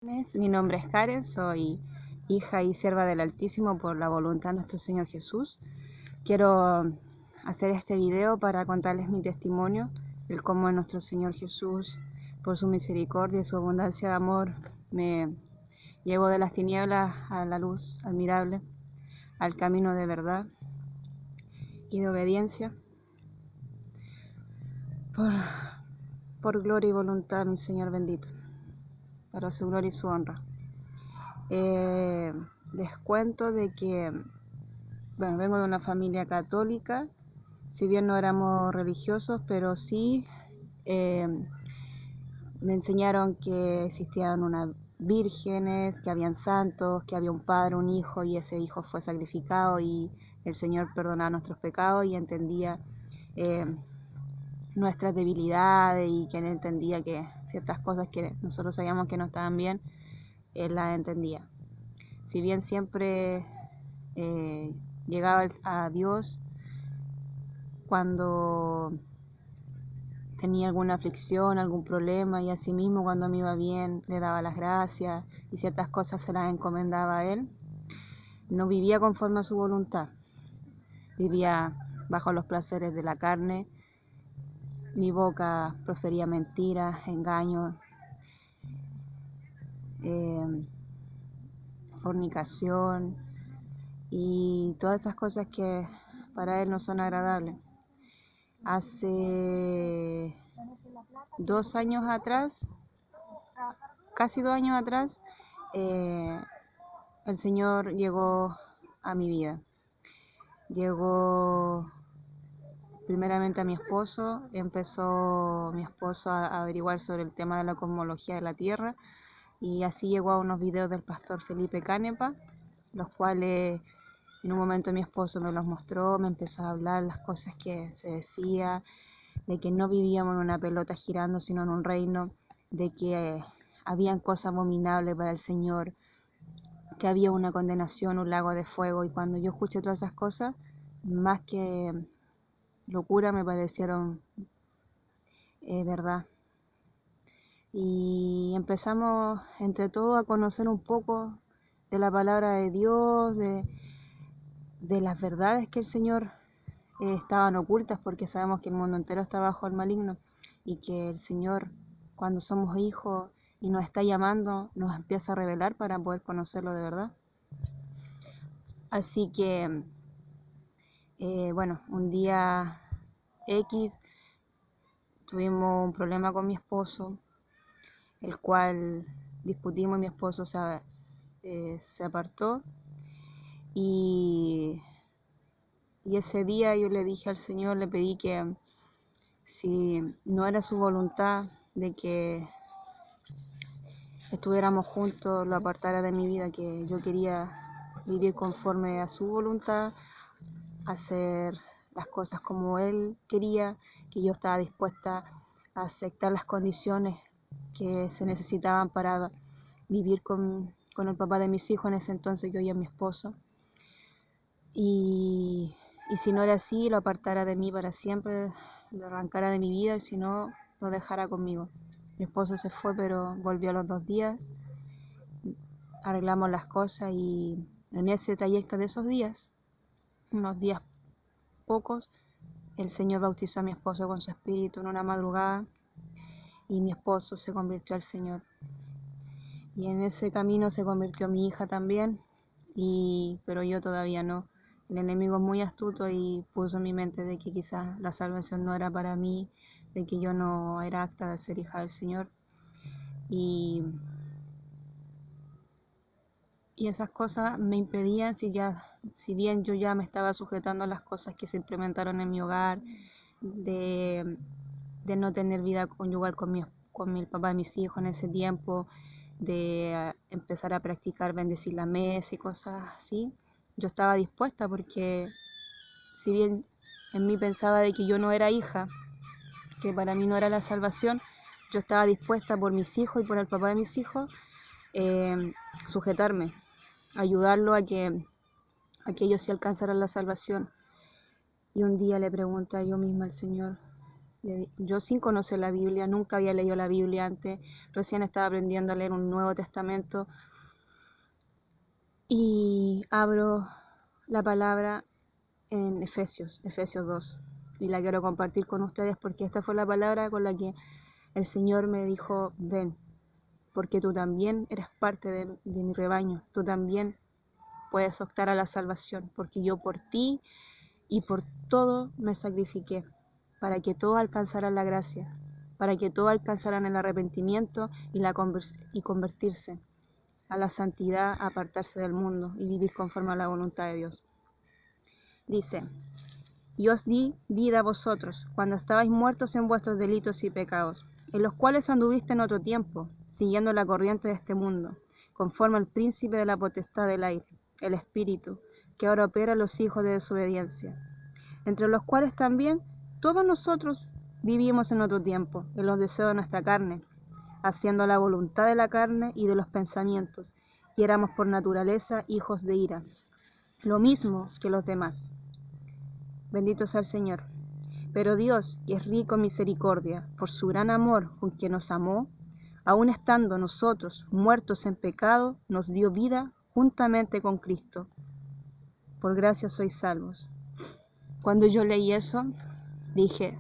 bendiciones. Mi nombre es Karen, soy hija y sierva del Altísimo por la voluntad de nuestro Señor Jesús. Quiero hacer este video para contarles mi testimonio, el cómo nuestro Señor Jesús, por su misericordia y su abundancia de amor, me llevó de las tinieblas a la luz admirable, al camino de verdad y de obediencia. Por gloria y voluntad, mi Señor bendito, para su gloria y su honra. Les cuento de que, vengo de una familia católica, si bien no éramos religiosos, pero sí me enseñaron que existían unas vírgenes, que habían santos, que había un padre, un hijo, y ese hijo fue sacrificado y el Señor perdonaba nuestros pecados y entendía nuestras debilidades, y que Él entendía que ciertas cosas que nosotros sabíamos que no estaban bien, Él las entendía. Si bien siempre llegaba a Dios cuando tenía alguna aflicción, algún problema, y asimismo cuando me iba bien le daba las gracias y ciertas cosas se las encomendaba a Él. No vivía conforme a su voluntad, vivía bajo los placeres de la carne. Mi boca profería mentiras, engaños, fornicación y todas esas cosas que para Él no son agradables. Hace 2 años atrás, casi 2 años atrás, el Señor llegó a mi vida. Llegó primeramente a mi esposo, empezó mi esposo a averiguar sobre el tema de la cosmología de la Tierra, y así llegó a unos videos del pastor Felipe Canepa, los cuales en un momento mi esposo me los mostró, me empezó a hablar las cosas que se decía, de que no vivíamos en una pelota girando, sino en un reino, de que habían cosas abominables para el Señor, que había una condenación, un lago de fuego. Y cuando yo escuché todas esas cosas, más que locura, me parecieron verdad. Y empezamos entre todos a conocer un poco de la palabra de Dios, de las verdades que el Señor estaban ocultas, porque sabemos que el mundo entero está bajo el maligno, y que el Señor, cuando somos hijos y nos está llamando, nos empieza a revelar para poder conocerlo de verdad. Así que, un día X tuvimos un problema con mi esposo, el cual discutimos y mi esposo se apartó, y ese día yo le dije al Señor, le pedí que si no era su voluntad de que estuviéramos juntos, lo apartara de mi vida, que yo quería vivir conforme a su voluntad, hacer las cosas como Él quería, que yo estaba dispuesta a aceptar las condiciones que se necesitaban para vivir con el papá de mis hijos, en ese entonces yo y mi esposo. Y si no era así, lo apartara de mí para siempre, lo arrancara de mi vida, y si no, lo dejara conmigo. Mi esposo se fue, pero volvió a los 2 días, arreglamos las cosas, y en ese trayecto de esos días, unos días pocos, el Señor bautizó a mi esposo con su espíritu en una madrugada, y mi esposo se convirtió al Señor. Y en ese camino se convirtió mi hija también, pero yo todavía no. El enemigo es muy astuto y puso en mi mente de que quizás la salvación no era para mí, de que yo no era apta de ser hija del Señor. Y esas cosas me impedían, si bien yo ya me estaba sujetando a las cosas que se implementaron en mi hogar, de no tener vida conyugal con mi papá y mis hijos en ese tiempo, de empezar a practicar bendecir la mesa y cosas así. Yo estaba dispuesta, porque si bien en mí pensaba de que yo no era hija, que para mí no era la salvación, yo estaba dispuesta por mis hijos y por el papá de mis hijos, sujetarme, ayudarlo a que ellos sí alcanzaran la salvación. Y un día le pregunté yo misma al Señor, Yo sin conocer la Biblia, nunca había leído la Biblia antes, recién estaba aprendiendo a leer un Nuevo Testamento y abro la palabra en Efesios 2 y la quiero compartir con ustedes porque esta fue la palabra con la que el Señor me dijo, ven, porque tú también eres parte de mi rebaño, tú también puedes optar a la salvación, porque yo por ti y por todo me sacrifiqué, para que todos alcanzaran la gracia, para que todos alcanzaran el arrepentimiento y convertirse a la santidad, apartarse del mundo y vivir conforme a la voluntad de Dios. Dice, y os di vida a vosotros, cuando estabais muertos en vuestros delitos y pecados, en los cuales anduviste en otro tiempo, siguiendo la corriente de este mundo, conforme al príncipe de la potestad del aire, el espíritu, que ahora opera en los hijos de desobediencia, entre los cuales también todos nosotros vivimos en otro tiempo, en los deseos de nuestra carne, haciendo la voluntad de la carne y de los pensamientos, y éramos por naturaleza hijos de ira, lo mismo que los demás. Bendito sea el Señor. Pero Dios, que es rico en misericordia, por su gran amor con que nos amó, aun estando nosotros muertos en pecado, nos dio vida juntamente con Cristo. Por gracia sois salvos. Cuando yo leí eso, dije,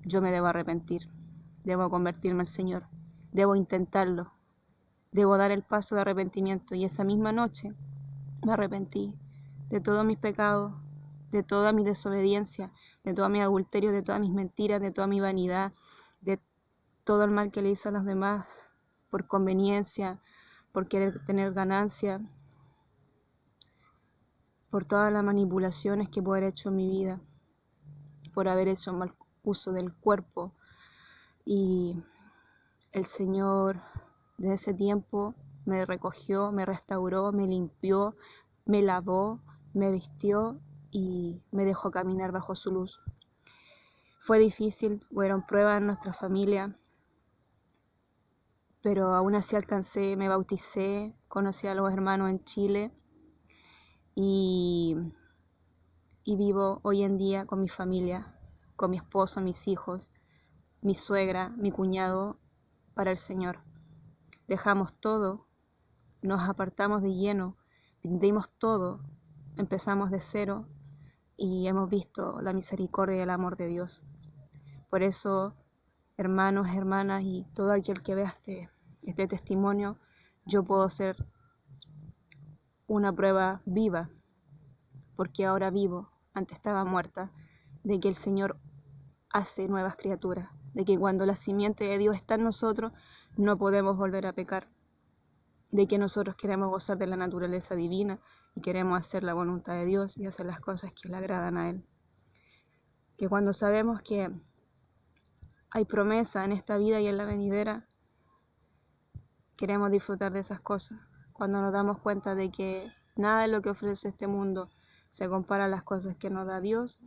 yo me debo arrepentir, debo convertirme al Señor, debo intentarlo, debo dar el paso de arrepentimiento. Y esa misma noche me arrepentí de todos mis pecados, de toda mi desobediencia, de todo mi adulterio, de todas mis mentiras, de toda mi vanidad, de todo el mal que le hice a los demás por conveniencia, por querer tener ganancia, por todas las manipulaciones que puedo haber hecho en mi vida, por haber hecho mal uso del cuerpo. Y el Señor de ese tiempo me recogió, me restauró, me limpió, me lavó, me vistió y me dejó caminar bajo su luz. Fue difícil, fueron pruebas en nuestra familia, pero aún así alcancé, me bauticé, conocí a los hermanos en Chile y vivo hoy en día con mi familia, con mi esposo, mis hijos, mi suegra, mi cuñado, para el Señor. Dejamos todo, nos apartamos de lleno, dimos todo, empezamos de cero y hemos visto la misericordia y el amor de Dios. Por eso, hermanos, hermanas y todo aquel que vea este testimonio, yo puedo ser una prueba viva, porque ahora vivo, antes estaba muerta, de que el Señor hace nuevas criaturas, de que cuando la simiente de Dios está en nosotros, no podemos volver a pecar, de que nosotros queremos gozar de la naturaleza divina y queremos hacer la voluntad de Dios y hacer las cosas que le agradan a Él. Que cuando sabemos que hay promesa en esta vida y en la venidera, queremos disfrutar de esas cosas. Cuando nos damos cuenta de que nada de lo que ofrece este mundo se compara a las cosas que nos da Dios,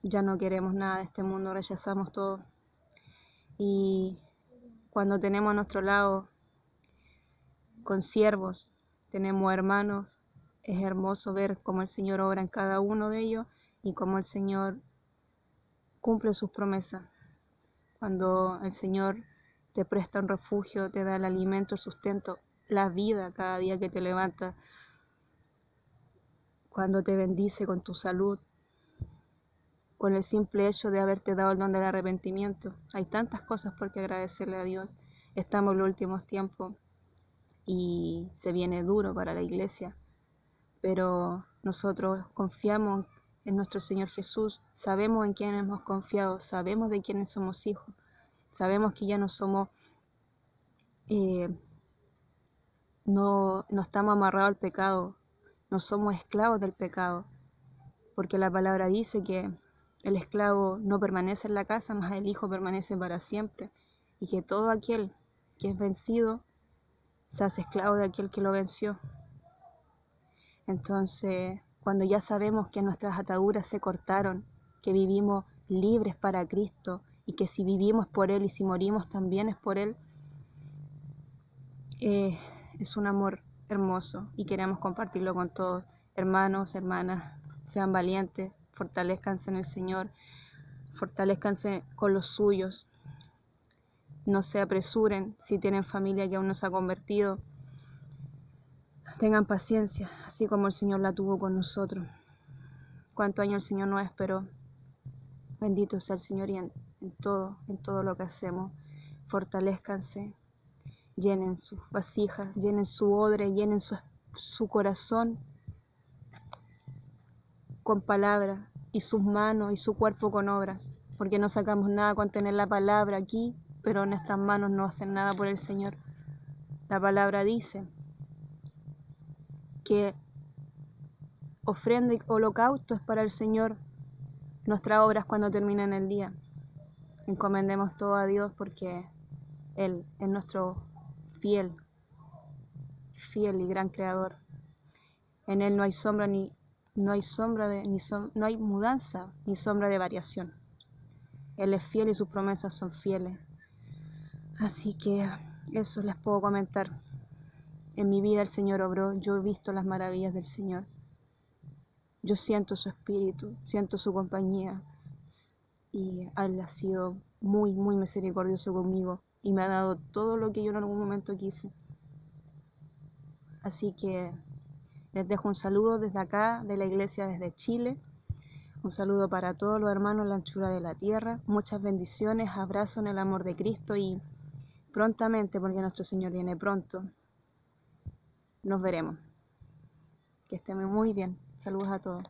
ya no queremos nada de este mundo, rechazamos todo. Y cuando tenemos a nuestro lado consiervos, tenemos hermanos, es hermoso ver cómo el Señor obra en cada uno de ellos y cómo el Señor cumple sus promesas. Cuando el Señor te presta un refugio, te da el alimento, el sustento, la vida cada día que te levantas, cuando te bendice con tu salud, con el simple hecho de haberte dado el don del arrepentimiento. Hay tantas cosas por qué agradecerle a Dios. Estamos en los últimos tiempos y se viene duro para la iglesia, pero nosotros confiamos en nuestro Señor Jesús, sabemos en quién hemos confiado, sabemos de quiénes somos hijos, sabemos que ya no somos, no estamos amarrados al pecado, no somos esclavos del pecado, porque la palabra dice que el esclavo no permanece en la casa, mas el hijo permanece para siempre, y que todo aquel que es vencido se hace esclavo de aquel que lo venció. Entonces, cuando ya sabemos que nuestras ataduras se cortaron, que vivimos libres para Cristo y que si vivimos por Él y si morimos también es por Él, es un amor hermoso y queremos compartirlo con todos. Hermanos, hermanas, sean valientes, fortalezcanse en el Señor, Fortalézcanse con los suyos. No se apresuren si tienen familia que aún no se ha convertido. Tengan paciencia, así como el Señor la tuvo con nosotros. Cuántos años el Señor nos esperó. Bendito sea el Señor y en todo lo que hacemos. Fortalézcanse, llenen sus vasijas, llenen su odre, llenen su corazón con palabras y sus manos y su cuerpo con obras, porque no sacamos nada con tener la palabra aquí, pero nuestras manos no hacen nada por el Señor. La palabra dice que ofrenda y holocausto es para el Señor, nuestras obras cuando terminen el día. Encomendemos todo a Dios porque Él es nuestro fiel y gran creador. En Él no hay no hay mudanza ni sombra de variación. Él es fiel y sus promesas son fieles. Así que eso les puedo comentar. En mi vida el Señor obró, yo he visto las maravillas del Señor. Yo siento su espíritu, siento su compañía y Él ha sido muy, muy misericordioso conmigo y me ha dado todo lo que yo en algún momento quise. Así que les dejo un saludo desde acá, de la iglesia desde Chile. Un saludo para todos los hermanos en la anchura de la tierra. Muchas bendiciones, abrazos en el amor de Cristo y prontamente, porque nuestro Señor viene pronto, nos veremos. Que estén muy bien. Saludos a todos.